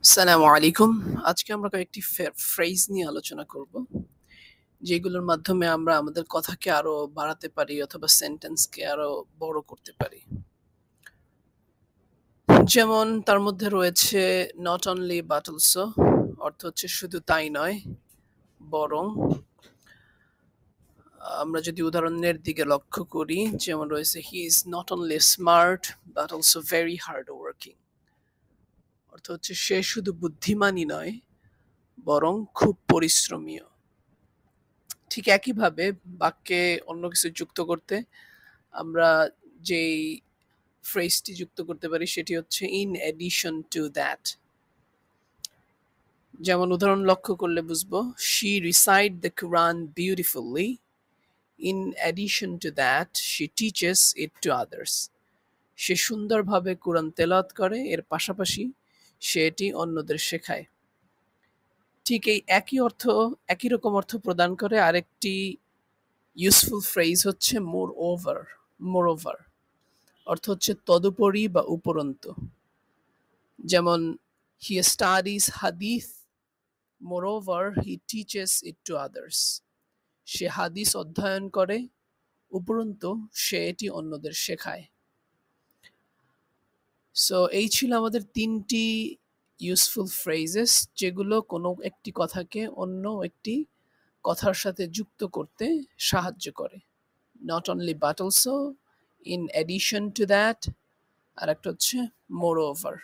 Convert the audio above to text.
আসসালামু আলাইকুম। আজকে আমরা কয়েকটি ফ্রেজ নিয়ে আলোচনা করব। যেগুলোর মাধ্যমে আমরা আমাদের কথাকে আরো বাড়াতে পারি অথবা সেন্টেন্সকে আরো বড় করতে পারি। যেমন তার মধ্যে রয়েছে not only but also অর্থ হচ্ছে শুধু তাই নয়, বরং আমরা যদি উদাহরণের দিকে লক্ষ্য করি, যেমন রয়েছে he is not only smart but also very hard working। অর্থ হচ্ছে সে শুধু বুদ্ধিমানই নয়, বরং খুব পরিশ্রমীও। ঠিক একইভাবে বাক্যে অন্য কিছু যুক্ত করতে আমরা যেই ফ্রেজটি যুক্ত করতে পারি সেটি হচ্ছে in addition to that। যেমন উদাহরণ লক্ষ্য করলে বুঝবো she recite the Quran beautifully, in addition to that she teaches it to others। সে সুন্দরভাবে কোরআন তেলাওয়াত করে, এর পাশাপাশি সে এটি অন্যদের শেখায়। ঠিক এই একই রকম অর্থ প্রদান করে আরেকটি ইউজফুল ফ্রেজ হচ্ছে মোর ওভার অর্থ হচ্ছে তদুপরি বা উপরন্তু। যেমন he studies hadith, moreover he teaches it to others. সে হাদিস অধ্যয়ন করে, উপরন্তু সে এটি অন্যদের শেখায়। সো এই ছিল আমাদের তিনটি ইউজফুল ফ্রেজেস, যেগুলো কোনো একটি কথাকে অন্য একটি কথার সাথে যুক্ত করতে সাহায্য করে। Not only but also, in addition to that, আর একটা হচ্ছে মোর ওভার।